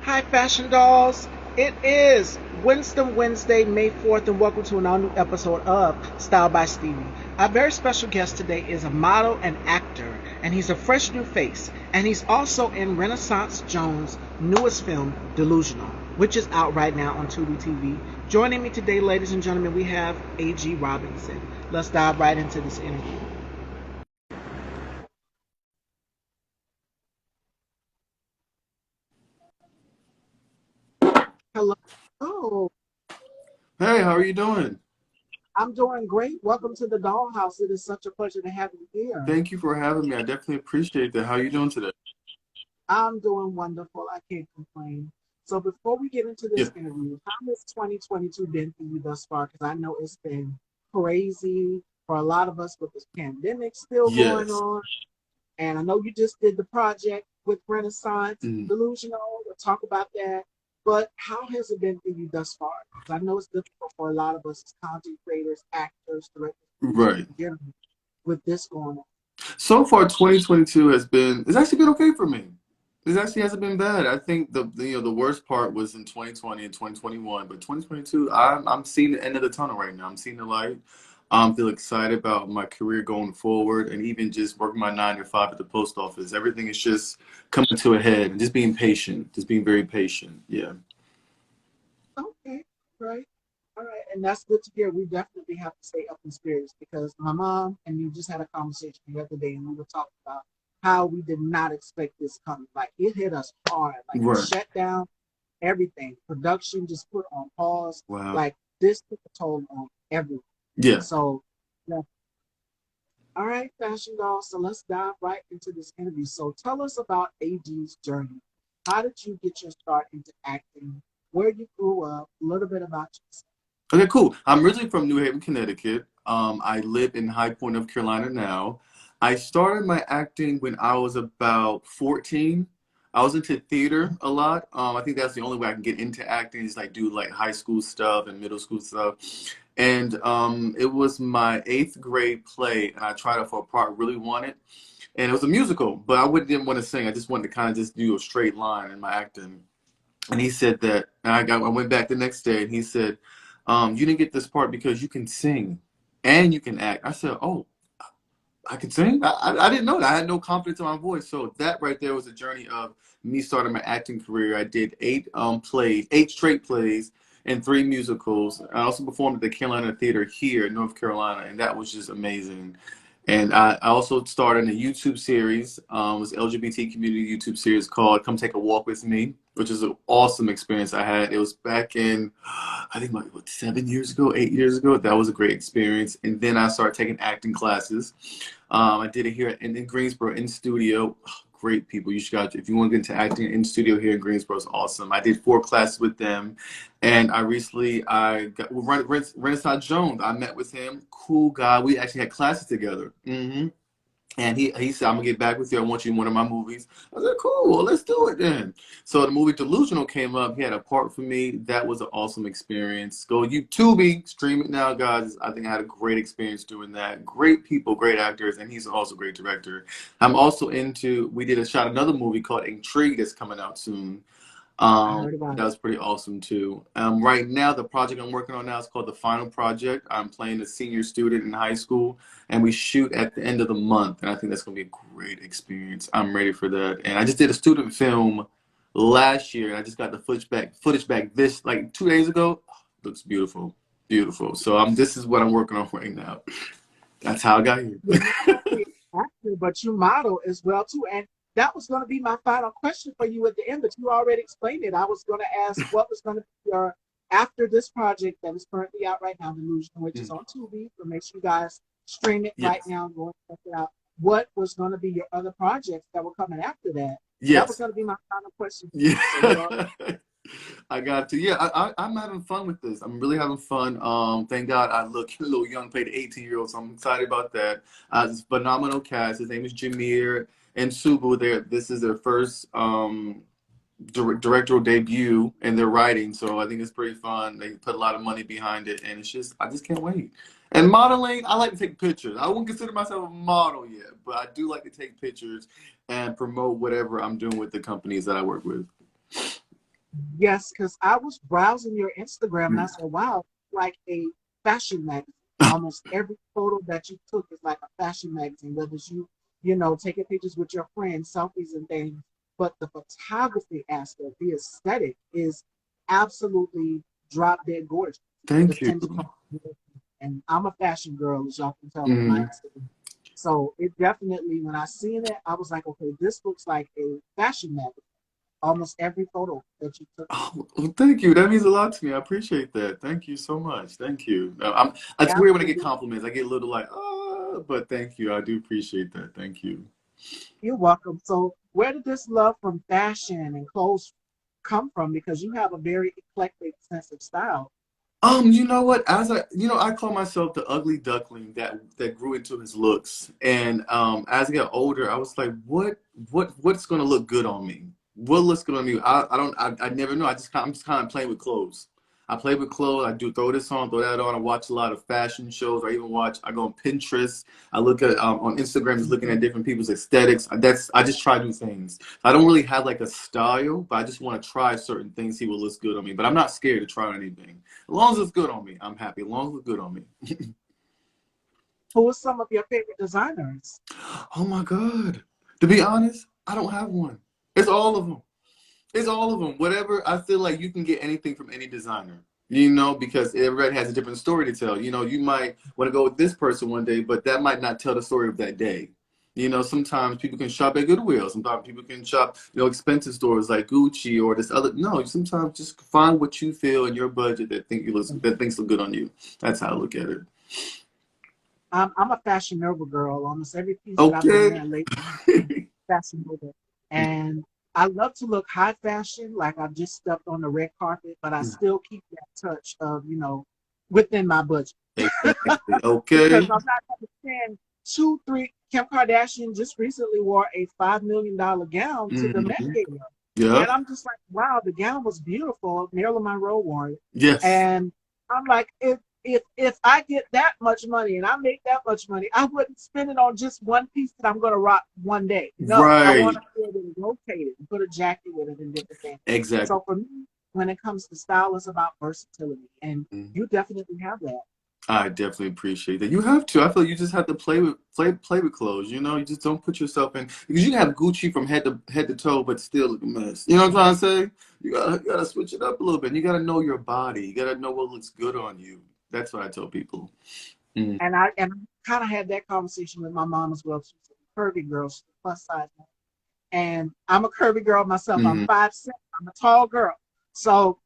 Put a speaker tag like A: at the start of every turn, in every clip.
A: Hi, Fashion Dolls. It is Winston Wednesday, May 4th, and welcome to an all new episode of Style by Stevie. Our very special guest today is a model and actor, and he's a fresh new face. And he's also in Renaissance Jones' newest film, Delusional, which is out right now on Tubi TV. Joining me today, ladies and gentlemen, we have A.G. Robinson. Let's dive right into this interview. Hello. Oh,
B: Hey, how are you doing?
A: I'm doing great. Welcome to the Dollhouse. It is such a pleasure to have you here.
B: Thank you for having me. I definitely appreciate that. How are you doing today?
A: I'm doing wonderful. I can't complain. So before we get into
B: Yeah.
A: this interview, how has 2022 been for you thus far? Because I know it's been crazy for a lot of us with this pandemic still going
B: Yes.
A: on. And I know you just did the project with Renaissance
B: Mm.
A: Delusional. We'll talk about that. But how has it been for you thus far? Because I know it's difficult for a lot of us as content creators, actors, directors, producers
B: Right.
A: in general with this going on.
B: So far, 2022 it's actually been okay for me. It actually hasn't been bad. I think the worst part was in 2020 and 2021, but 2022, I'm seeing the end of the tunnel right now. I'm seeing the light. I feel excited about my career going forward, and even just working my 9 to 5 at the post office. Everything is just coming to a head, and just being patient, just being very patient. Yeah.
A: Okay, right. All right. And that's good to hear. We definitely have to stay up in spirits because my mom and me just had a conversation the other day and we were talking about how we did not expect this coming. Like it hit us hard. Like it
B: Right.
A: shut down everything. Production just put on pause.
B: Wow.
A: Like this took a toll on everyone.
B: Yeah.
A: So yeah. All right, fashion dolls. So let's dive right into this interview. So tell us about AG's journey. How did you get your start into acting? Where you grew up? A little bit about yourself.
B: Okay, cool. I'm originally from New Haven, Connecticut. I live in High Point, North Carolina now. I started my acting when I was about 14. I was into theater a lot. I think that's the only way I can get into acting is like do like high school stuff and middle school stuff. And it was my eighth grade play, and I tried out for a part I really wanted. And it was a musical, but didn't want to sing. I just wanted to kind of just do a straight line in my acting. And he said that, and I went back the next day, and he said, "You didn't get this part because you can sing and you can act." I said, "Oh, I can sing? I didn't know that. I had no confidence in my voice." So that right there was a journey of me starting my acting career. I did eight straight plays, and three musicals. I also performed at the Carolina Theater here in North Carolina, and that was just amazing. And I also started a YouTube series, it was LGBT community YouTube series called "Come Take a Walk with Me," which is an awesome experience I had. It was back in, I think like what 7 years ago, 8 years ago. That was a great experience. And then I started taking acting classes. I did it here in Greensboro in studio. Great people. You should got if you want to get into acting in studio here in Greensboro, it's awesome. I did 4 classes with them, and I got Renaissance Jones. I met with him. Cool guy. We actually had classes together. And he said, "I'm gonna get back with you. I want you in one of my movies." I said, "Cool, well, let's do it then." So the movie Delusional came up. He had a part for me. That was an awesome experience. Go YouTube, stream it now, guys. I think I had a great experience doing that. Great people, great actors, and he's also a great director. I'm also into. We did a shot another movie called Intrigue that's coming out soon.
A: I heard about
B: That
A: it.
B: was pretty awesome too. Right now, the project I'm working on now is called The Final Project. I'm playing a senior student in high school, and we shoot at the end of the month. And I think that's going to be a great experience. I'm ready for that. And I just did a student film last year, and I just got the footage back this like 2 days ago. Looks beautiful, beautiful. So this is what I'm working on right now. That's how I got here.
A: You're not only an actor, but you model as well too. And that was going to be my final question for you at the end, but you already explained it. I was going to ask what was going to be your after this project that is currently out right now, Delusion, which is
B: Mm.
A: on Tubi. So make sure you guys stream it right
B: Yes,
A: now and go and check it out. What was going to be your other projects that were coming after that? That was
B: yes.
A: going to be my final question for
B: Yeah.
A: you. So you are
B: I got to. Yeah, I'm having fun with this. I'm really having fun. Thank God I look a little young, played an 18-year-old, so I'm excited about that. It's a phenomenal cast. His name is Jameer and Subu. This is their first directorial debut in their writing, so I think it's pretty fun. They put a lot of money behind it, and I just can't wait. And modeling, I like to take pictures. I wouldn't consider myself a model yet, but I do like to take pictures and promote whatever I'm doing with the companies that I work with.
A: Yes, because I was browsing your Instagram and I said, wow, like a fashion magazine. Almost every photo that you took is like a fashion magazine, whether it's you, taking pictures with your friends, selfies and things. But the photography aspect, the aesthetic is absolutely drop dead gorgeous. The
B: Thank you.
A: tinted clothes. And I'm a fashion girl, as y'all can tell from my
B: Mm.
A: Instagram. So it definitely, when I seen it, I was like, okay, this looks like a fashion magazine. Almost every photo that you took.
B: Oh, well, thank you. That means a lot to me. I appreciate that. Thank you so much. Thank you. It's weird when I get
A: Absolutely.
B: compliments. I get a little like, but thank you. I do appreciate that. Thank you.
A: You're welcome. So, where did this love from fashion and clothes come from? Because you have a very eclectic sense of style.
B: You know what? I call myself the ugly duckling that grew into his looks. And as I got older, I was like, what's gonna look good on me? What looks good on me? I never know. I'm just kind of playing with clothes. I play with clothes. I do throw this on, throw that on. I watch a lot of fashion shows. I go on Pinterest. I look at on Instagram, just looking at different people's aesthetics. I just try new things. I don't really have like a style, but I just want to try certain things, see what looks good on me. But I'm not scared to try anything. As long as it's good on me, I'm happy. As long as it's good on me.
A: Who are some of your favorite designers?
B: Oh my God. To be honest, I don't have one. It's all of them. It's all of them. Whatever, I feel like you can get anything from any designer, because everybody has a different story to tell. You might want to go with this person one day, but that might not tell the story of that day. Sometimes people can shop at Goodwill. Sometimes people can shop, expensive stores like Gucci or this other. No, sometimes just find what you feel in your budget that thinks look good on you. That's how I look at it.
A: I'm a Fashion Nova girl. Almost every piece that I've been
B: Okay.
A: wearing lately has been Fashion Nova. And I love to look high fashion, like I've just stepped on the red carpet, but I still keep that touch of, within my budget.
B: Exactly.
A: Because
B: Okay.
A: I'm not going to spend two, three. Kim Kardashian just recently wore a $5 million gown to the Met
B: Hmm.
A: Gala. And
B: Yep.
A: I'm just like, wow, the gown was beautiful. Marilyn Monroe wore it.
B: Yes.
A: And I'm like, if I get that much money and I make that much money, I wouldn't spend it on just one piece that I'm going to rock one day. No, I want
B: Right.
A: to be able to rotate it and put a jacket with it and different things.
B: Exactly.
A: So for me, when it comes to style, it's about versatility. And
B: Mhm.
A: you definitely have that.
B: I definitely appreciate that. You have to. I feel like you just have to play with clothes. You just don't put yourself in because you can have Gucci from head to toe, but still look a mess. You know what I'm trying to say? You gotta switch it up a little bit. You gotta know your body. You gotta know what looks good on you. That's what I tell people. Mm.
A: And I kind of had that conversation with my mom as well. She's a curvy girl, she's a plus size woman. And I'm a curvy girl myself. I'm
B: Hmm.
A: 5'7". I'm a tall girl. So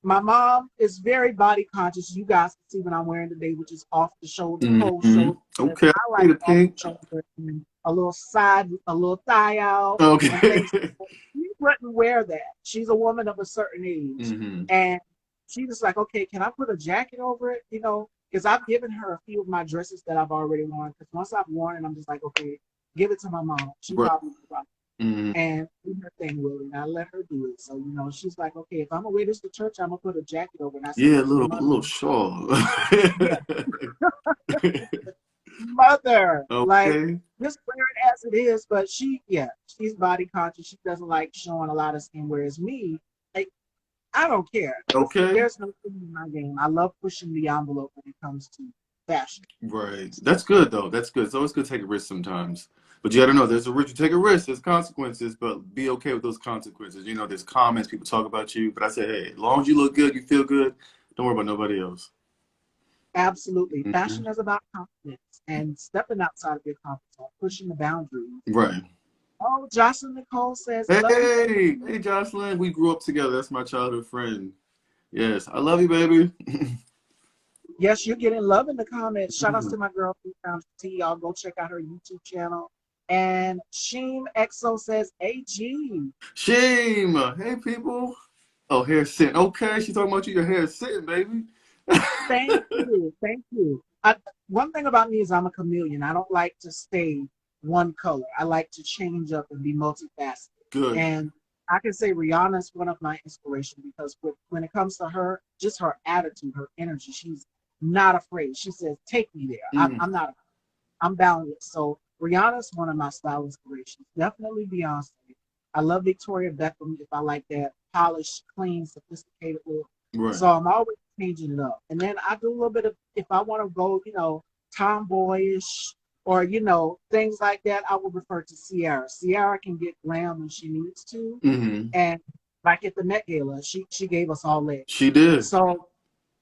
A: my mom is very body conscious. You guys can see what I'm wearing today, which is off the shoulder, cold
B: Hmm.
A: shoulder.
B: Okay. I
A: I
B: see
A: like
B: the
A: off the
B: pink.
A: shoulder and a little side, a little thigh out and things.
B: Okay.
A: She wouldn't wear that. She's a woman of a certain age.
B: Hmm.
A: And she was like, okay, can I put a jacket over it? Because I've given her a few of my dresses that I've already worn. Because once I've worn it, I'm just like, okay, give it to my mom. She
B: Right.
A: probably will rock
B: Hmm.
A: and do her thing with it. And I let her do it. So, she's like, okay, if I'm gonna wear this to church, I'm gonna put a jacket over. And I said,
B: Yeah, a
A: okay,
B: little shawl.
A: yeah, mother, like
B: Okay.
A: just wear it as it is. But she's body conscious. She doesn't like showing a lot of skin. Whereas me, like, I don't care.
B: Okay.
A: There's no thing in my game. I love pushing the envelope when it comes to fashion.
B: Right. That's good though. That's good. It's always good to take a risk sometimes. But you gotta know there's a risk. You take a risk, there's consequences, but be okay with those consequences. There's comments, people talk about you. But I say, hey, as long as you look good, you feel good, don't worry about nobody else.
A: Absolutely.
B: Hmm.
A: Fashion is about confidence and stepping outside of your comfort zone, pushing the boundaries.
B: Right.
A: Oh, Jocelyn Nicole says, love you,
B: Hey,
A: baby.
B: hey Jocelyn, we grew up together. That's my childhood friend. Yes. I love you, baby.
A: Yes, you're getting love in the comments. Shout outs to my girl, 3 times T. Y'all go check out her YouTube channel. And Sheem EXO says, AG.
B: Shame. Hey people. Oh, hair sitting. Okay, she's talking about you. Your hair is sitting, baby.
A: Thank you. Thank you. One thing about me is I'm a chameleon. I don't like to stay one color. I like to change up and be multifaceted.
B: Good.
A: And I can say Rihanna's one of my inspiration because when it comes to her, just her attitude, her energy, she's not afraid. She says, take me there.
B: Mm.
A: I'm not, I'm boundless. So Rihanna's one of my style inspirations. Definitely Beyonce. I love Victoria Beckham if I like that polished, clean, sophisticated look.
B: Right.
A: So I'm always changing it up. And then I do a little bit of, if I want to go, tomboyish or, things like that, I would refer to Sierra. Sierra can get glam when she needs to.
B: Hmm.
A: And like at the Met Gala, she gave us all that.
B: She did.
A: So,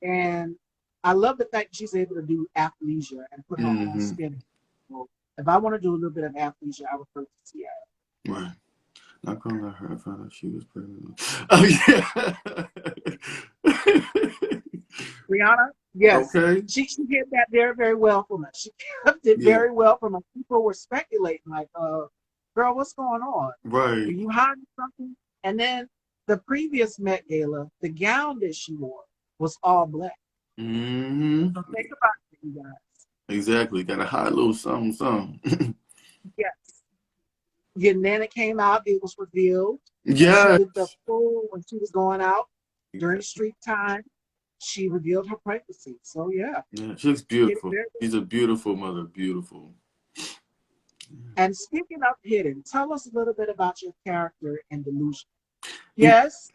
A: and I love the fact that she's able to do athleisure and put her own
B: Hmm.
A: spin. So if I want to do a little bit of athleisure, I refer to Sierra.
B: Right. Not gonna let her. I found out she was pregnant. Oh yeah.
A: Rihanna, yes,
B: Okay.
A: she did that very, very well from us. She did
B: Yeah.
A: very well from us. People were speculating, like, girl, what's going on? Are
B: Right.
A: you hiding something? And then the previous Met Gala, the gown that she wore was all black.
B: Hmm.
A: So think about it, you guys.
B: Exactly. Got to hide a little something, something.
A: Yes. Yeah, and then it came out, it was revealed, and she
B: Yes.
A: did the full when she was going out during street time. She revealed her pregnancy. So yeah,
B: Yeah. She looks
A: she did it
B: beautiful.
A: very.
B: She's a beautiful mother. Beautiful.
A: And speaking of hidden, tell us a little bit about your character in Delusion. Yes.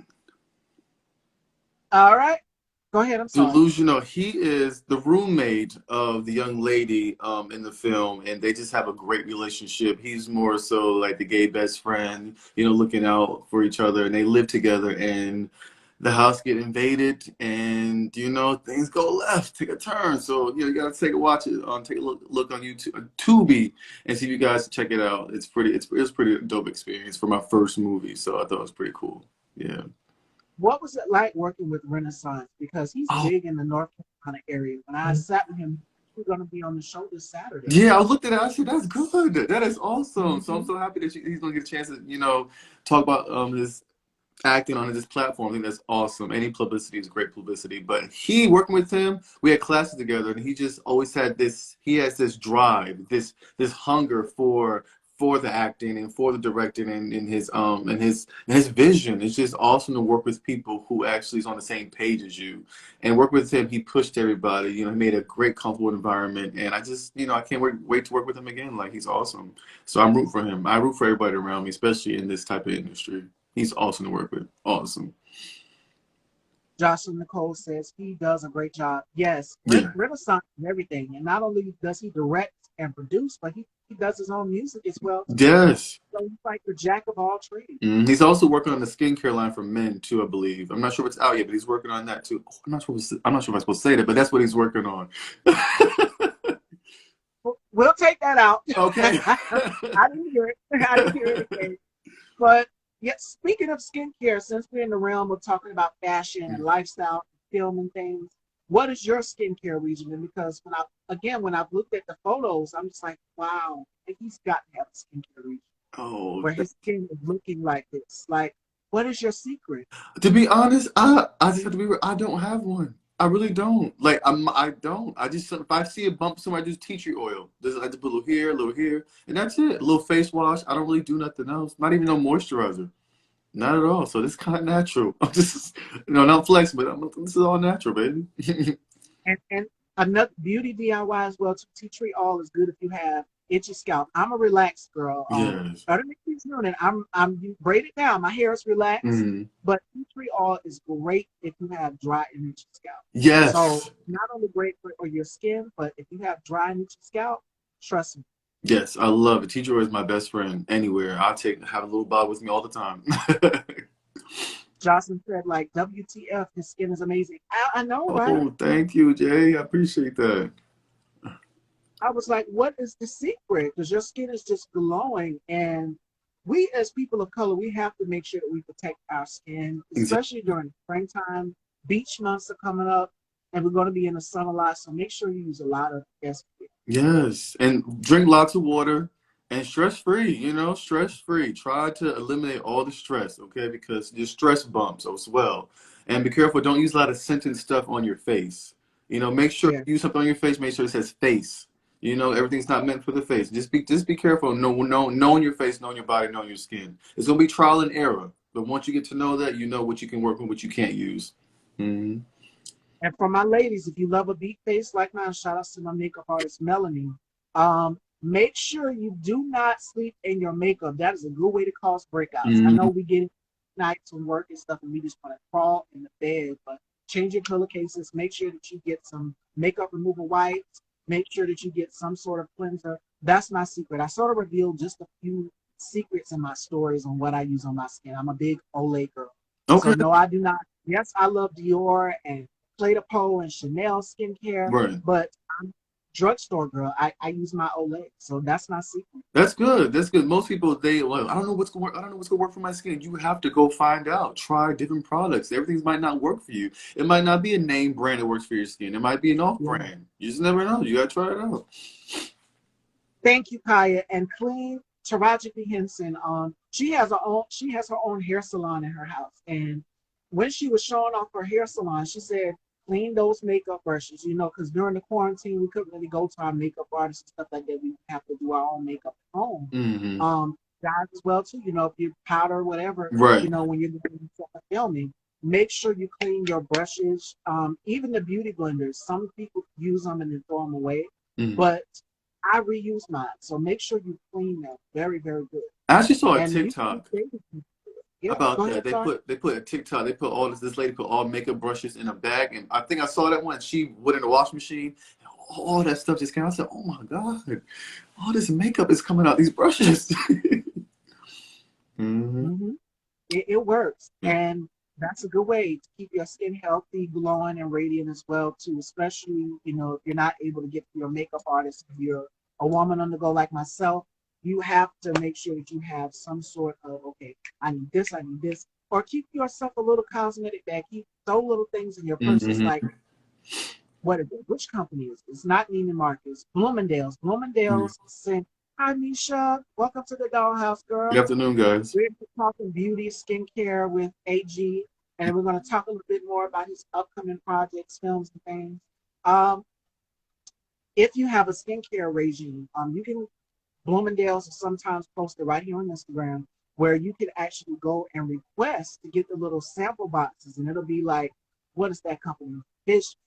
A: All right. Go ahead. I'm sorry.
B: Delusional. He is the roommate of the young lady in the film, and they just have a great relationship. He's more so like the gay best friend, looking out for each other, and they live together. And the house get invaded, and things go left, take a turn. So you gotta take a look on YouTube, Tubi, and see if you guys check it out. It's pretty dope experience for my first movie, so I thought it was pretty cool. Yeah.
A: What was it like working with Renaissance? Because he's
B: Oh,
A: big in the North Carolina area. When I sat with him, we're going to be on the show this Saturday.
B: yeah, I looked at it. I said, "That's good. That is awesome." So I'm
A: Mm-hmm.
B: so happy that he's gonna get a chance to, talk about his acting on this platform. I think that's awesome. Any publicity is great publicity. But he working with him, we had classes together, and he just always had this. He has this drive, this hunger for the acting and for the directing and his vision. It's just awesome to work with people who actually is on the same page as you. And work with him, he pushed everybody. He made a great, comfortable environment, and I just, I can't wait to work with him again. Like he's awesome. So I'm rooting for him. I root for everybody around me, especially in this type of industry. He's awesome to work with. Awesome.
A: Jocelyn Nicole says he does a great job. Yes,
B: Yeah.
A: Renaissance and everything. And not only does he direct and produce, but he does his own music as well too.
B: Yes.
A: So he's like the jack of all trades.
B: He's also working on the skincare line for men too, I believe. I'm not sure if it's out yet, but he's working on that too. I'm not sure if I'm supposed to say that, but that's what he's working on.
A: We'll take that out.
B: Okay.
A: I didn't hear it. I didn't hear anything. But yeah, speaking of skincare, since we're in the realm of talking about fashion and lifestyle, film and things, what is your skincare regimen? Because when I've looked at the photos, I'm just like, wow, he's got to have a skincare regimen
B: Oh,
A: where his skin is looking like this. Like, what is your secret?
B: to be honest, I just have to be real. I don't have one. I really don't. Like I don't. I just if I see a bump somewhere, I just tea tree oil. I just put a little here, and that's it. A little face wash. I don't really do nothing else. Not even no moisturizer. Not at all. So this is kind of natural. I'm just, not flex, but this is all natural, baby.
A: And another beauty DIY as well. Tea tree oil is good if you have itchy scalp. I'm a relaxed girl.
B: Yes.
A: Starting this morning, I'm braided down. My hair is relaxed,
B: Hmm.
A: but tea tree oil is great if you have dry and itchy scalp. So
B: Yes.
A: not only great for your skin, but if you have dry and itchy scalp, trust me.
B: Yes, I love it. Teacher is my best friend anywhere. Have a little bottle with me all the time.
A: Jocelyn said, like, WTF, his skin is amazing. I know, right?
B: Oh, thank you, Jay. I appreciate that.
A: I was like, what is the secret? Because your skin is just glowing. And we, as people of color, we have to make sure that we protect our skin,
B: Exactly.
A: especially during springtime. Beach months are coming up, and we're going to be in the sun a lot. So make sure you use a lot of SPF.
B: Yes, and drink lots of water and stress free, stress free. Try to eliminate all the stress, okay? Because your stress bumps as well. And be careful, don't use a lot of scented stuff on your face. Make sure
A: Yeah.
B: you use something on your face, make sure it says face. Everything's not meant for the face. Just be careful. Knowing your face, knowing your body, knowing your skin. It's gonna be trial and error. But once you get to know that, you know what you can work with, what you can't use. Hmm.
A: And for my ladies, if you love a beat face like mine, shout out to my makeup artist, Melanie. Make sure you do not sleep in your makeup. That is a good way to cause breakouts. I know we get nights when work and stuff, and we just want to crawl in the bed. But change your pillowcases. Make sure that you get some makeup removal wipes. Make sure that you get some sort of cleanser. That's my secret. I sort of revealed just a few secrets in my stories on what I use on my skin. I'm a big Olay girl. So
B: Okay.
A: no, I do not. Yes, I love Dior and Clé de Peau and Chanel skincare,
B: Right.
A: but I'm drugstore girl. I use my Olay. So that's my secret.
B: That's good. That's good. Most people they well, I don't know what's going to work. I don't know what's going to work for my skin. You have to go find out. Try different products. Everything might not work for you. It might not be a name brand that works for your skin. It might be an off
A: Yeah.
B: brand. You just never know. You got to try it out.
A: Thank you, Kaya. And Clean Taraji P. Henson, she has her own hair salon in her house. And when she was showing off her hair salon, she said, clean those makeup brushes, because during the quarantine we couldn't really go to our makeup artists and stuff like that. We have to do our own makeup at home.
B: Hmm.
A: Guys as well too, if you powder or whatever,
B: Right.
A: when you're doing filming, make sure you clean your brushes. Even the beauty blenders, some people use them and then throw them away.
B: Hmm.
A: But I reuse mine, so make sure you clean them very, very good.
B: I actually saw a
A: And you can
B: TikTok
A: yeah,
B: about
A: go
B: that.
A: ahead, sorry.
B: They put a TikTok. They put all this lady put all makeup brushes in a bag, and I think I saw that one. She went in the washing machine. All that stuff just came out. I said, "Oh my god, all this makeup is coming out these brushes." Hmm.
A: hmm it works, and that's a good way to keep your skin healthy, glowing, and radiant as well too. Especially if you're not able to get to your makeup artist, if you're a woman on the go like myself, you have to make sure that you have some sort of okay, I need this, or keep yourself a little cosmetic bag. Keep those little things in your purse. It's
B: Hmm.
A: like what is it? Which company is it? It's not Neiman Marcus. Bloomingdale's. Bloomingdale's sent. Hi, Misha. Welcome to the Dollhouse,
B: Good
A: girl.
B: afternoon, guys.
A: We're talking beauty, skincare with AG, and we're going to talk a little bit more about his upcoming projects, films, and things. Um, if you have a skincare regime, you can Bloomingdale's sometimes posted right here on Instagram where you can actually go and request to get the little sample boxes, and it'll be like, what is that company?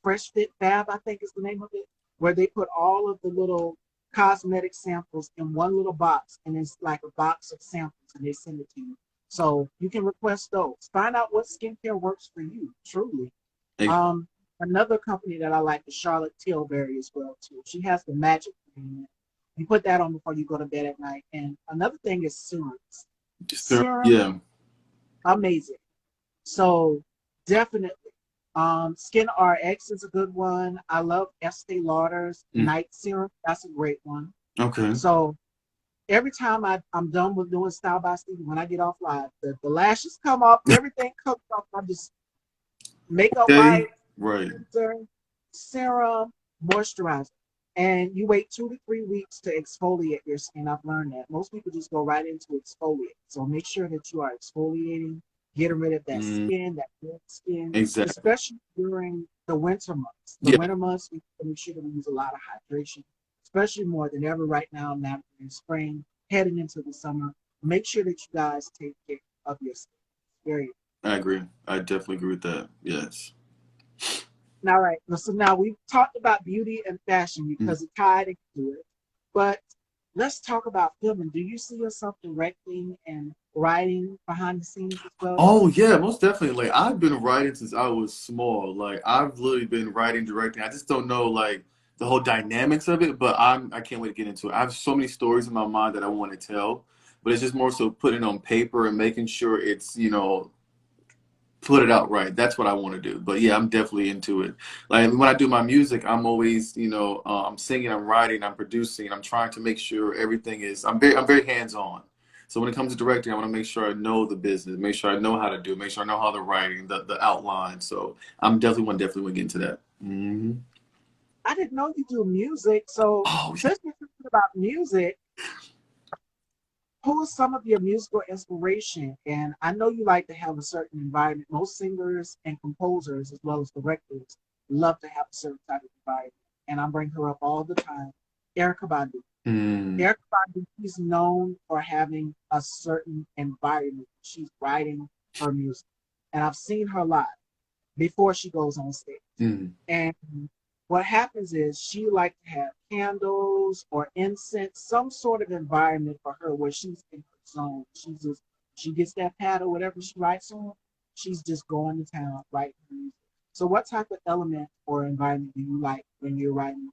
A: Fresh Fit Fab, I think is the name of it, where they put all of the little cosmetic samples in one little box, and it's like a box of samples, and they send it to you. So you can request those. Find out what skincare works for you, truly.
B: Hey,
A: Um, Another company that I like is Charlotte Tilbury as well too. She has the magic cream. You put that on before you go to bed at night. And another thing is serums. Serum,
B: yeah.
A: amazing. So definitely, Skin RX is a good one. I love Estee Lauder's
B: Mm,
A: night serum. That's a great one.
B: okay.
A: So every time I'm done with doing Style by Stevie, when I get off live, the lashes come off, everything comes off. I just makeup
B: Okay.
A: wipe,
B: Right.
A: cleanser, serum, moisturizer. And you wait 2 to 3 weeks to exfoliate your skin. I've learned that. Most people just go right into exfoliate. So make sure that you are exfoliating, getting rid of that
B: Mm,
A: skin, that dead skin,
B: exactly.
A: especially during the winter months. The
B: Yeah,
A: winter months, we make sure that we use a lot of hydration, especially more than ever right now in spring, heading into the summer. Make sure that you guys take care of your skin. Very
B: I agree. I definitely agree with that. Yes.
A: All right. So now we've talked about beauty and fashion
B: Mm.
A: because it tied into it. But let's talk about filming. Do you see yourself directing and writing behind the scenes as well
B: Oh
A: too?
B: yeah, most definitely. Like I've been writing since I was small. Like I've literally been writing, directing. I just don't know like the whole dynamics of it, but I can't wait to get into it. I have so many stories in my mind that I want to tell, but it's just more so putting it on paper and making sure it's, put it out right. That's what I want to do. But yeah, I'm definitely into it. Like when I do my music, I'm always, I'm singing, I'm writing, I'm producing, I'm trying to make sure everything is. I'm very hands on. So when it comes to directing, I want to make sure I know the business, make sure I know how to do, it, make sure I know how the writing, the outline. So I'm definitely want to get into that. Hmm.
A: I didn't know you do music. So
B: Oh yeah.
A: since we're talking about music, who is some of your musical inspiration? And I know you like to have a certain environment. Most singers and composers, as well as directors, love to have a certain type of environment. And I bring her up all the time. Erica Badu.
B: Mm,
A: Erica Badu, she's known for having a certain environment. She's writing her music. And I've seen her live before she goes on stage.
B: mm,
A: And what happens is she like to have candles or incense, some sort of environment for her where she's in her zone. She's just She gets that pad or whatever she writes on, she's just going to town writing music. So what type of element or environment do you like when you're writing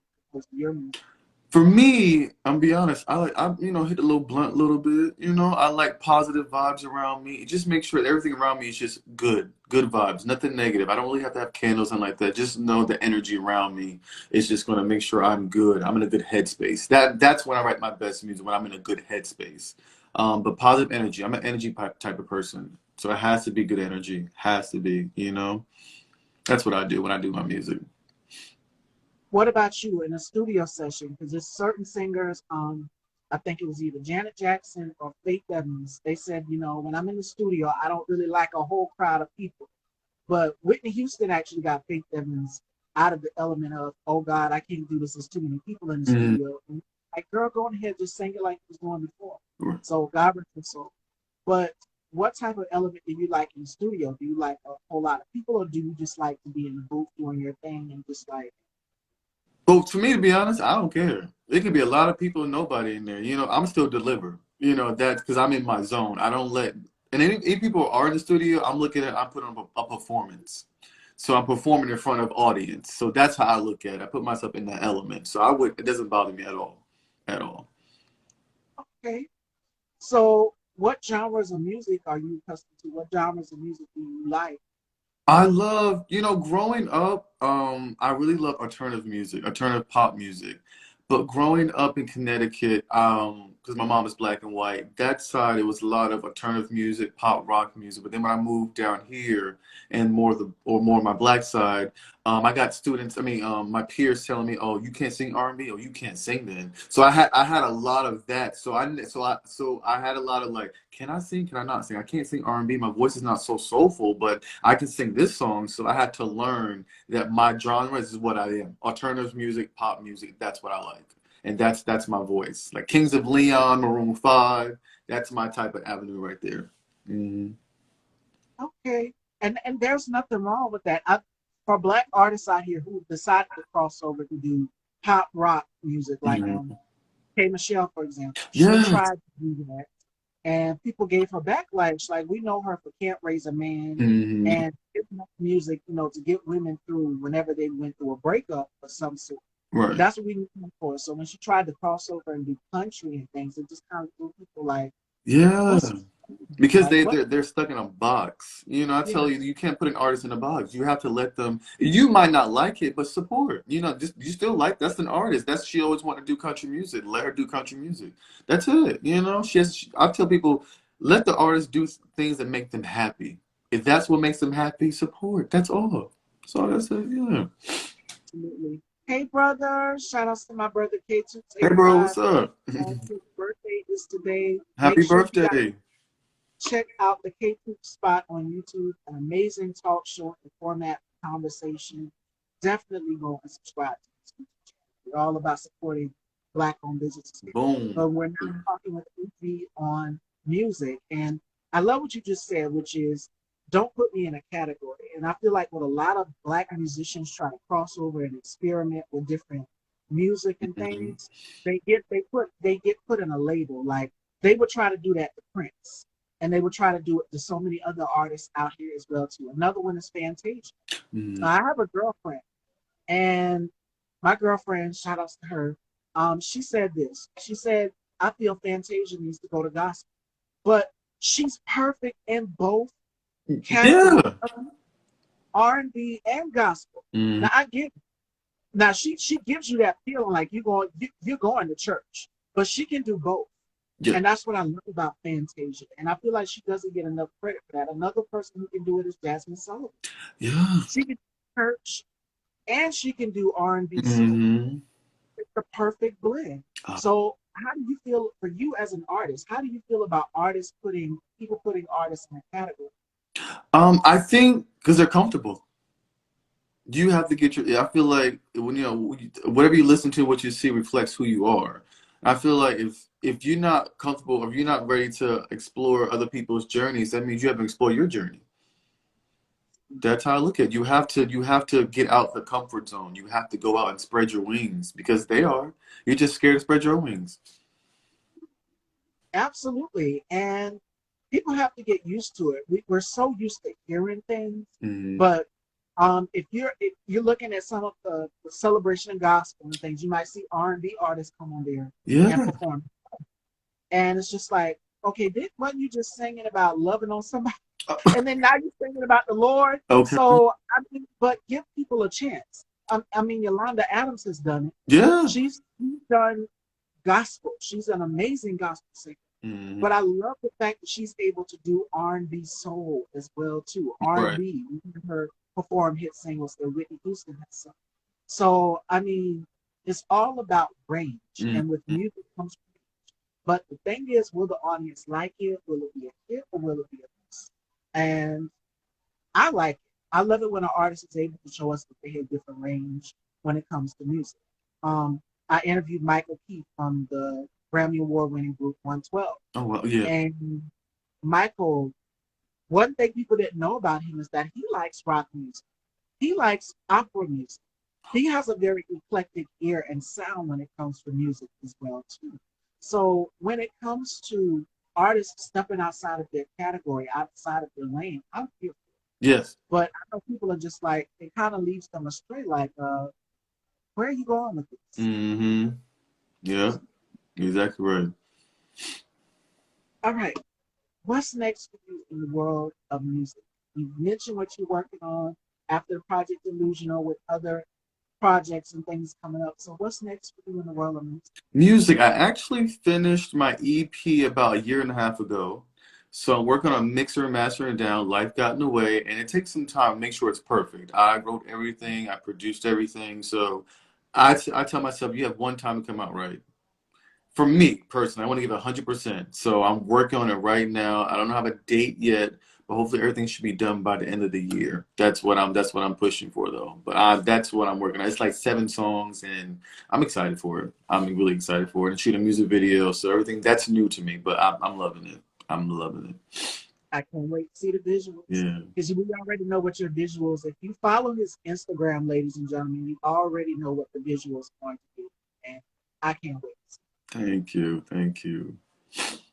A: your music?
B: For me, I'm be honest, hit a little blunt a little bit. I like positive vibes around me. Just make sure that everything around me is just good vibes, nothing negative. I don't really have to have candles and like that. Just know the energy around me is just gonna make sure I'm good. I'm in a good headspace. That's when I write my best music, when I'm in a good headspace. But positive energy. I'm an energy type of person, so it has to be good energy. Has to be. That's what I do when I do my music.
A: What about you in a studio session? Because there's certain singers, I think it was either Janet Jackson or Faith Evans. They said, when I'm in the studio, I don't really like a whole crowd of people. But Whitney Houston actually got Faith Evans out of the element of, oh God, I can't do this. There's too many people in the
B: Mhm.
A: studio. And like, girl, go on ahead, just sing it like you was doing before. So God rest her soul. But what type of element do you like in the studio? Do you like a whole lot of people, or do you just like to be in the booth doing your thing and just like,
B: But for me, to be honest, I don't care. It could be a lot of people and nobody in there. I'm still deliver. That's because I'm in my zone. I don't let, and any people are in the studio, I'm putting up a performance. So I'm performing in front of audience. So that's how I look at it. I put myself in that element. So it doesn't bother me at all. At all.
A: okay? So, what genres of music are you accustomed to? What genres of music do you like?
B: I love, growing up, I really love alternative music, alternative pop music. But growing up in Connecticut, because my mom is black and white, that side it was a lot of alternative music, pop rock music. But then when I moved down here and more of my black side, I got students, my peers telling me, "Oh, you can't sing R&B, or you can't sing then." So I had a lot of that. So I had a lot of like, can I sing? Can I not sing? I can't sing R&B. My voice is not so soulful, but I can sing this song. So I had to learn that my genre is what I am. Alternative music, pop music, that's what I like. And that's my voice. Like Kings of Leon, Maroon 5, that's my type of avenue right there. Hmm.
A: Okay, and there's nothing wrong with that. For black artists out here who decided to cross over to do pop rock music, like
B: Hmm.
A: K Michelle, for example, she
B: Yes.
A: tried to do that, and people gave her backlash. Like, we know her for "Can't Raise a Man"
B: Hmm.
A: and music, to get women through whenever they went through a breakup of some sort.
B: Right.
A: That's what we need her for. So when she tried to cross over and do country and things, it just kind of threw people like,
B: Yeah.
A: what's
B: Because
A: like
B: they
A: what?
B: they're stuck in a box. I
A: Yeah,
B: tell you, you can't put an artist in a box. You have to let them. You might not like it, but support. Just you still like that's an artist. She always wanted to do country music. Let her do country music. That's it. I tell people, let the artist do things that make them happy. If that's what makes them happy, support. That's all. So that's it. Yeah.
A: absolutely. Hey, brother! Shout outs to my brother
B: Hey, bro,
A: K285.
B: what's up?
A: His birthday is today. Make
B: Happy
A: sure you guys
B: birthday.
A: check out the K2 spot on YouTube. An amazing talk show and format conversation. Definitely go and subscribe to this YouTube channel. We're all about supporting Black-owned businesses here.
B: Boom.
A: But we're now talking with UV on music, and I love what you just said, which is don't put me in a category. And I feel like what a lot of Black musicians try to cross over and experiment with different music and
B: Mhm.
A: things, they get put in a label. Like, they would try to do that to Prince, and they would try to do it to so many other artists out here as well too. Another one is Fantasia.
B: Mhm.
A: Now, I have a girlfriend, and my girlfriend, shout outs to her, she said this. She said, I feel Fantasia needs to go to gospel. But she's perfect in both categories,
B: Yeah.
A: R&B and gospel.
B: Mhm.
A: Now I get it. Now she gives you that feeling like you're going to church, but she can do both.
B: Yeah.
A: And that's what I love about Fantasia. And I feel like she doesn't get enough credit for that. Another person who can do it is Jasmine Sullivan.
B: Yeah.
A: She can do church and she can do R&B soul.
B: Mhm.
A: It's the perfect blend. So how do you feel for you as an artist? How do you feel about people putting artists in a category?
B: I think because they're comfortable. You have to get your. I feel like whatever you listen to, what you see reflects who you are. I feel like if you're not comfortable, if you're not ready to explore other people's journeys, that means you haven't explored your journey. That's how I look at it. You have to get out the comfort zone. You have to go out and spread your wings because they are. You're just scared to spread your wings.
A: Absolutely. And people have to get used to it. We're so used to hearing things,
B: Mm.
A: but if you're looking at some of the celebration and gospel and things, you might see R&B artists come on there and
B: Yeah.
A: perform, and it's just like, okay, wasn't you just singing about loving on somebody, and then now you're singing about the Lord?
B: Okay.
A: So I mean, but give people a chance. I mean, Yolanda Adams has done it.
B: Yeah.
A: She's done gospel. She's an amazing gospel singer.
B: Mm.
A: But I love the fact that she's able to do R&B soul as well too.
B: Right.
A: R&B, we hear her perform hit singles that Whitney Houston has sung. So I mean, it's all about range,
B: Mm.
A: and with music comes range. But the thing is, will the audience like it? Will it be a hit or will it be a miss? And I like it. I love it when an artist is able to show us that they have different range when it comes to music. Um, I interviewed Michael Keith from the Grammy Award winning group 112.
B: Oh well, yeah.
A: And Michael, one thing people didn't know about him is that he likes rock music. He likes opera music. He has a very eclectic ear and sound when it comes to music as well too. So when it comes to artists stepping outside of their category, outside of their lane, I'm here.
B: Yes.
A: But I know people are just like, it kind of leads them astray. Like, where are you going with this?
B: Mm-hmm. Yeah. Exactly right.
A: All right, what's next for you in the world of music? You mentioned what you're working on after Project Delusional with other projects and things coming up. So what's next for you in the world of music?
B: Music. I actually finished my EP about a year and a half ago. So I'm working on mixer and mastering it down. Life got in the way, and it takes some time to make sure it's perfect. I wrote everything, I produced everything. So I tell myself, you have one time to come out right. For me personally, I want to give 100%. So I'm working on it right now. I don't have a date yet, but hopefully everything should be done by the end of the year. That's what I'm pushing for though. But that's what I'm working on. It's like 7 songs, and I'm excited for it. I'm really excited for it. And shoot a music video, so everything that's new to me. But I'm loving it. I'm loving it.
A: I can't wait to see the visuals
B: Yeah.
A: because we already know what your visuals. If you follow his Instagram, ladies and gentlemen, you already know what the visuals are going to be, and I can't wait.
B: Thank you. Thank you.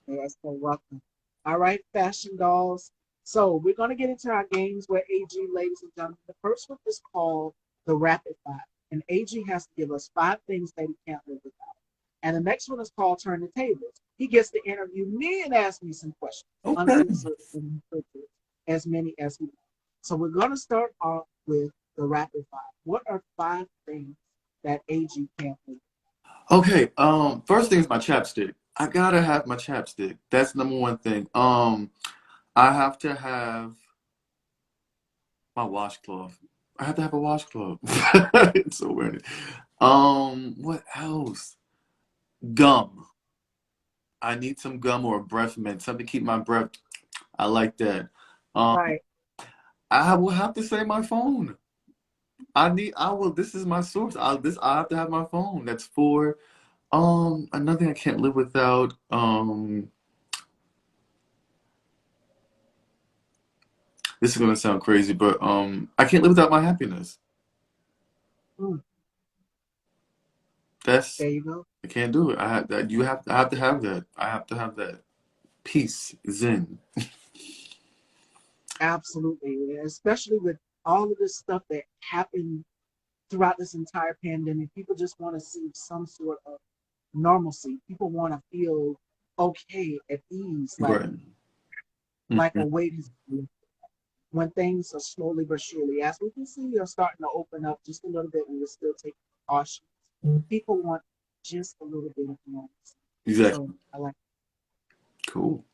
A: Yes, so welcome. All right, fashion dolls. So we're going to get into our games where AG, ladies and gentlemen, the first one is called the rapid fire. And AG has to give us 5 things that he can't live without. And the next one is called turn the tables. He gets to interview me and ask me some questions,
B: Okay.
A: uncensored and filtered, as many as he wants. So we're going to start off with the rapid fire. What are 5 things that AG can't live
B: Okay, first thing is my chapstick. I gotta have my chapstick. That's number one thing. I have to have my washcloth. I have to have a washcloth. It's so weird. What else? Gum. I need some gum or a breath mint, something to keep my breath. I like that. Um,
A: right.
B: I will have to say my phone. I will, this is my source. I have to have my phone. That's for, another thing I can't live without. This is gonna sound crazy, but I can't live without my happiness.
A: Mm,
B: That's
A: there you go.
B: I can't do it. I have that. I have to have that. I have to have that. Peace, zen.
A: Absolutely, especially with all of this stuff that happened throughout this entire pandemic. People just want to see some sort of normalcy. People want to feel okay, at ease,
B: Right.
A: like
B: Mhm.
A: a weight is lifted. When things are slowly but surely, as we can see, are starting to open up just a little bit, and we're still taking precautions. People want just a little bit of normalcy. So
B: Exactly.
A: I like
B: Cool.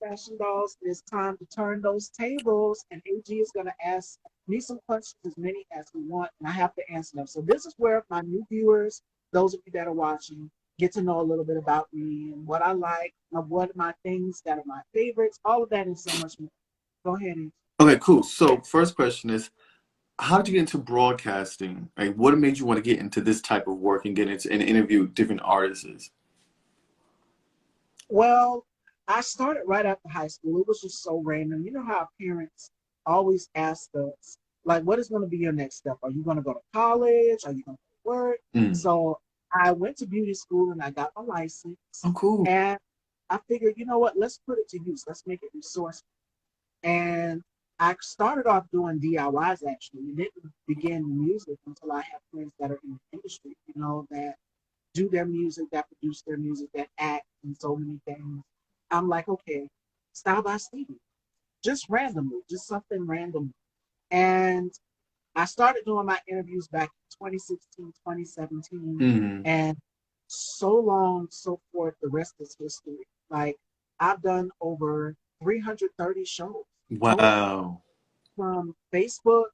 A: fashion dolls. It's time to turn those tables, and AG is going to ask me some questions, as many as we want, and I have to answer them. So this is where my new viewers, those of you that are watching, get to know a little bit about me and what I like, what are my things that are my favorites, all of that and so much more. Go ahead and
B: Okay, cool. So first question is, how did you get into broadcasting? Like, what made you want to get into this type of work and get into and interview different artists?
A: well, I started right after high school. It was just so random. You know how parents always ask us, like, what is going to be your next step? Are you going to go to college? Are you going to work?
B: Mm.
A: So I went to beauty school and I got my license.
B: Oh, cool.
A: And I figured, you know what, let's put it to use. Let's make it resourceful. And I started off doing DIYs actually. It didn't begin music until I have friends that are in the industry, that do their music, that produce their music, that act and so many things. I'm like, okay, Style by Stevie. Just randomly, just something random. And I started doing my interviews back in 2016, 2017,
B: Mm.
A: and so long, so forth. The rest is history. Like, I've done over 330 shows total
B: Wow.
A: from Facebook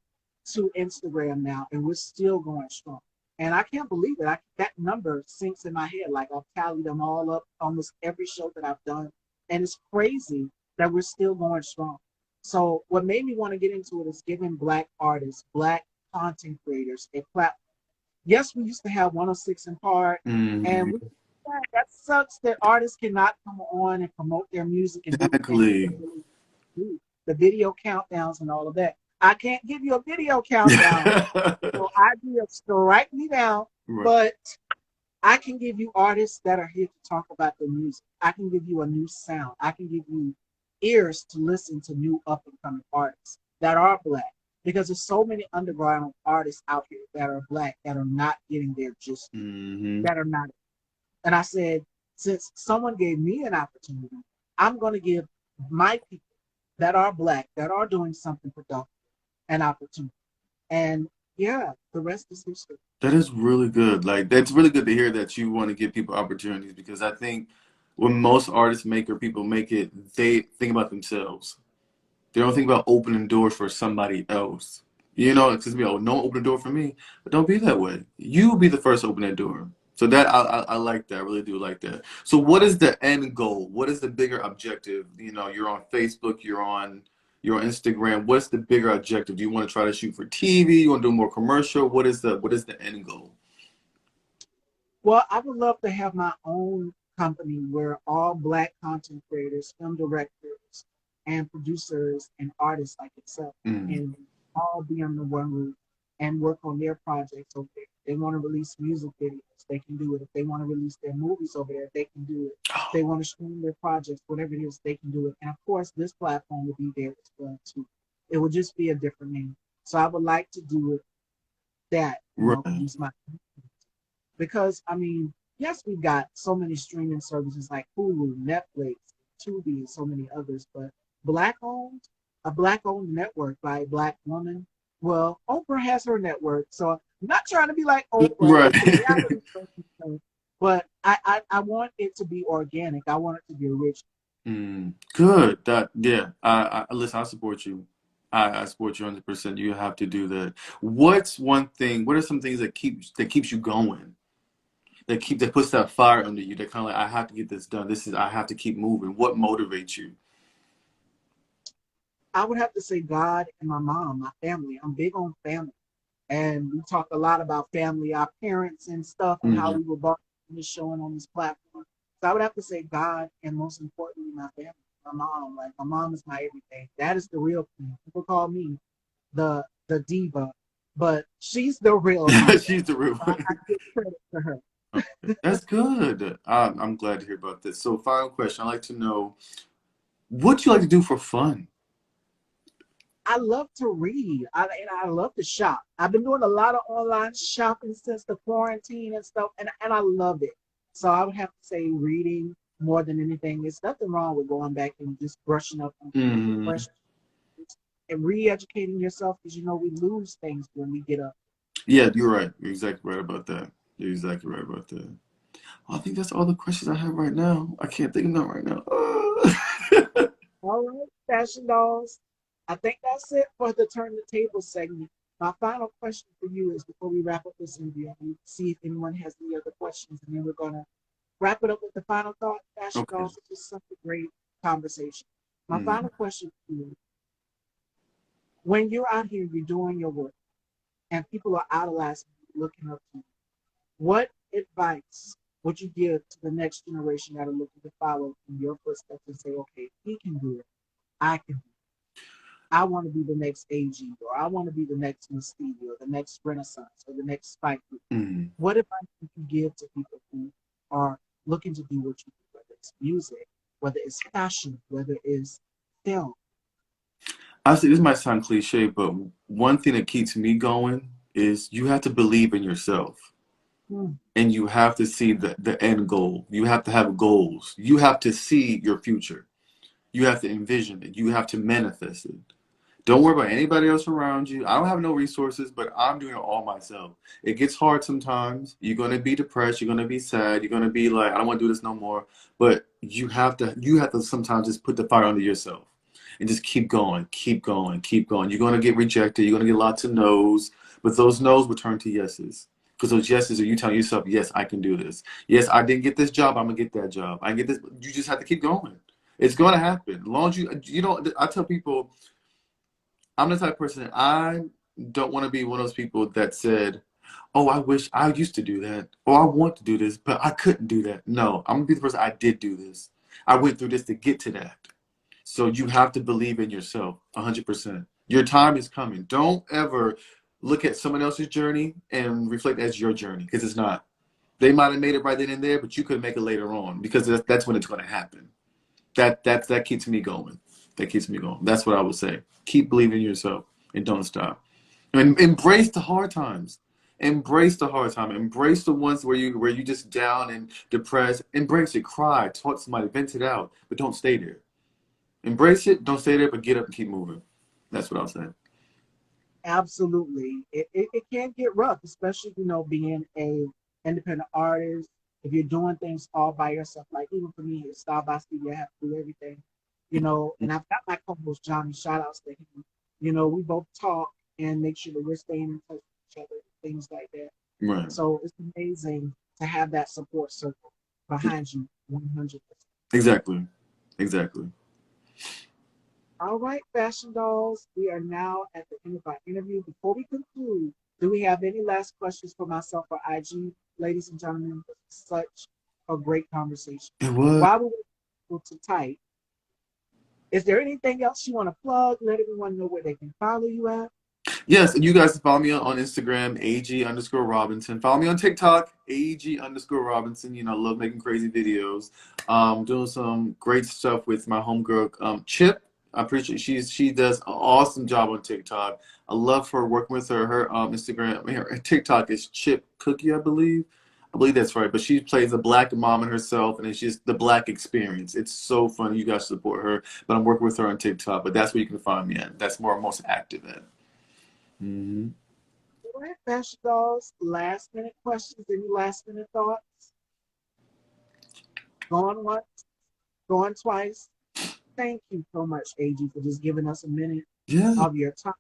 A: to Instagram now, and we're still going strong. And I can't believe it. That number sinks in my head. Like, I've tallied them all up, almost every show that I've done. And it's crazy that we're still going strong. So what made me want to get into it is giving Black artists, Black content creators a platform. Yes, we used to have 106 in part, and
B: Hmm.
A: that sucks that artists cannot come on and promote their music and do the things that
B: Exactly.
A: they really do. The video countdowns and all of that. I can't give you a video countdown. Idea strike me down,
B: Right.
A: but I can give you artists that are here to talk about their music. I can give you a new sound. I can give you ears to listen to new up and coming artists that are Black. Because there's so many underground artists out here that are Black that are not getting their just due,
B: Hmm.
A: that are not. And I said, since someone gave me an opportunity, I'm going to give my people that are Black, that are doing something productive, an opportunity. And yeah, the rest is history.
B: That is really good. Like, that's really good to hear that you want to give people opportunities because I think when most artists make or people make it, they think about themselves. They don't think about opening doors for somebody else. It's just be, oh, no, open the door for me. But don't be that way. You be the first to open that door. So that I like that. I really do like that. So what is the end goal? What is the bigger objective? You're on Facebook, you're on Instagram. What's the bigger objective? Do you want to try to shoot for TV? You want to do more commercial? What is the end goal?
A: Well, I would love to have my own company where all Black content creators, film directors, and producers and artists like yourself
B: Mm.
A: can all be under one roof and work on their projects over there. If they want to release music videos, they can do it. If they want to release their movies over there, they can do it. If they want to stream their projects, whatever it is, they can do it. And of course, this platform will be there as well too. It will just be a different name. So I would like to do it that,
B: Right.
A: use my because I mean, yes, we got so many streaming services like Hulu, Netflix, Tubi, and so many others, but black owned, a black owned network by a Black woman. Well, Oprah has her network, so I'm not trying to be like Oprah.
B: Right.
A: It's a reality show, but I want it to be organic. I want it to be original.
B: Good. Yeah. I listen. I support you. I support you 100%. You have to do that. What's one thing? What are some things that keeps you going? That puts that fire under you. That kind of like I have to get this done. I have to keep moving. What motivates you?
A: I would have to say God and my mom, my family. I'm big on family. And we talk a lot about family, our parents and stuff, and how
B: Hmm.
A: we were brought on this show and on this platform. So I would have to say God, and most importantly, my family, my mom. Like my mom is my everything. That is the real queen. People call me the diva, but she's the real diva.
B: She's the real
A: So I
B: one.
A: give credit to her.
B: Okay. That's good. I'm glad to hear about this. So, final question. I'd like to know what you like to do for fun.
A: I love to read. And I love to shop. I've been doing a lot of online shopping since the quarantine and stuff, and I love it. So I would have to say reading more than anything. There's nothing wrong with going back and just brushing up on
B: Hmm.
A: fresh and re-educating yourself because we lose things when we get up.
B: Yeah, you're right. You're exactly right about that. You're exactly right about that. I think that's all the questions I have right now. I can't think of them right now.
A: All right, fashion dolls. I think that's it for the turn the table segment. My final question for you is before we wrap up this interview, I'm going to see if anyone has any other questions, and then we're going to wrap it up with the final thought. Fashion
B: Okay.
A: dolls, it's just such a great conversation. My
B: Mm.
A: final question for you: when you're out here, you're doing your work, and people are idolizing you, looking up to you, what advice would you give to the next generation that are looking to follow in your footsteps and say, okay, he can do it, I can do it. I want to be the next AG, or I want to be the next Miss Stevie, or the next Renaissance, or the next Spike Lee.
B: Mm.
A: What advice would you give to people who are looking to do what you do, whether it's music, whether it's fashion, whether it's film?
B: I say this might sound cliche, but one thing that keeps me going is you have to believe in yourself.
A: Hmm.
B: And you have to see the end goal. You have to have goals. You have to see your future. You have to envision it. You have to manifest it. Don't worry about anybody else around you. I don't have no resources, but I'm doing it all myself. It gets hard sometimes. You're gonna be depressed. You're gonna be sad. You're gonna be like, I don't want to do this no more. But you have to sometimes just put the fire under yourself and just keep going, keep going, keep going. You're gonna get rejected. You're gonna get lots of no's, but those no's will turn to yeses. Because those yeses are you telling yourself, yes, I can do this. Yes, I didn't get this job. I'm gonna get that job. I get this. You just have to keep going. It's gonna happen. As long as you don't. I tell people I'm the type of person that I don't want to be one of those people that said, "Oh, I wish I used to do that," or "I want to do this, but I couldn't do that." No, I'm gonna be the person I did do this. I went through this to get to that. So you have to believe in yourself 100%. Your time is coming. Don't ever look at someone else's journey and reflect as your journey because it's not. They might have made it right then and there, but you could make it later on because that's when it's going to happen. That keeps me going. That keeps me going. That's what I would say. Keep believing in yourself and don't stop. And embrace the hard times. Embrace the hard time. Embrace the ones where you just down and depressed. Embrace it. Cry. Talk to somebody. Vent it out. But don't stay there. Embrace it. Don't stay there. But get up and keep moving. That's what I'll say.
A: Absolutely. It can get rough, especially, being a independent artist. If you're doing things all by yourself, like even for me, it's Style by Stevie, I have to do everything, and I've got my co-host Johnny, shout outs to him. We both talk and make sure that we're staying in touch with each other, things like that.
B: Right.
A: So it's amazing to have that support circle behind you 100%.
B: Exactly. Exactly.
A: All right, fashion dolls, we are now at the end of our interview. Before we conclude, do we have any last questions for myself or IG? Ladies and gentlemen, this is such a great conversation.
B: It was.
A: While we're able to type, is there anything else you want to plug? Let everyone know where they can follow you at.
B: Yes, and you guys can follow me on Instagram, AG_Robinson. Follow me on TikTok, AG_Robinson. I love making crazy videos. Doing some great stuff with my homegirl, Chip. I appreciate she does an awesome job on TikTok. I love her working with her. Her Instagram, I mean, her TikTok is Chip Cookie, I believe. I believe that's right. But she plays a black mom and herself, and it's just the black experience. It's so funny. You guys support her. But I'm working with her on TikTok. But that's where you can find me at. That's where I'm most active at. Hmm.
A: All right, fashion dolls, last minute questions. Any last minute thoughts? Going once, going twice. Thank you so much, AG, for just giving us a minute
B: Yeah.
A: of your time,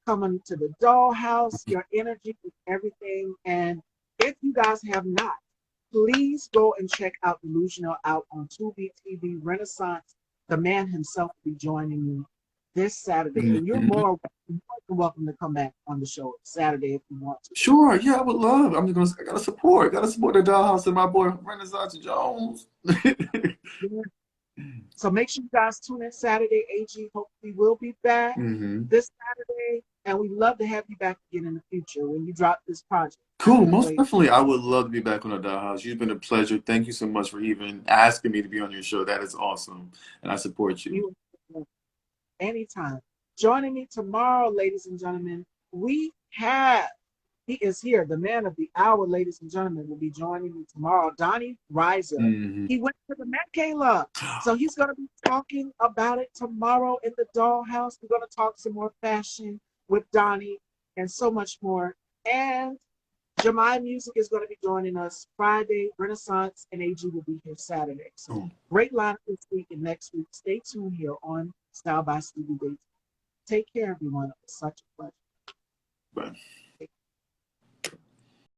A: coming to the dollhouse, your energy is everything. And if you guys have not, please go and check out Delusional out on Tubi TV Renaissance. The man himself will be joining you this Saturday. And you're
B: Mhm.
A: more than welcome to come back on the show Saturday if you want to.
B: Sure. Yeah, I would love. I'm just gonna. I gotta support. Gotta support the dollhouse and my boy Renaissance Jones.
A: Yeah. So make sure you guys tune in Saturday. AG hopefully will be back
B: Hmm.
A: this Saturday. And we'd love to have you back again in the future when you drop this project. I
B: Cool.
A: can't
B: Most
A: wait.
B: definitely. I would love to be back on the dollhouse. You've been a pleasure. Thank you so much for even asking me to be on your show. That is awesome, and I support you.
A: You anytime. Joining me tomorrow, ladies and gentlemen, we have, he is here, the man of the hour, ladies and gentlemen, will be joining me tomorrow, Donnie Reiser.
B: Hmm.
A: He went to the Met Gala, so he's going to be talking about it tomorrow in the Dollhouse. We're going to talk some more fashion with Donnie and so much more. And Jamai Music is going to be joining us Friday, Renaissance, and AG will be here Saturday. So
B: Oh,
A: great lineup this week and next week. Stay tuned here on Style by Stevie Day. Take care, everyone. It was such a pleasure.
B: bye.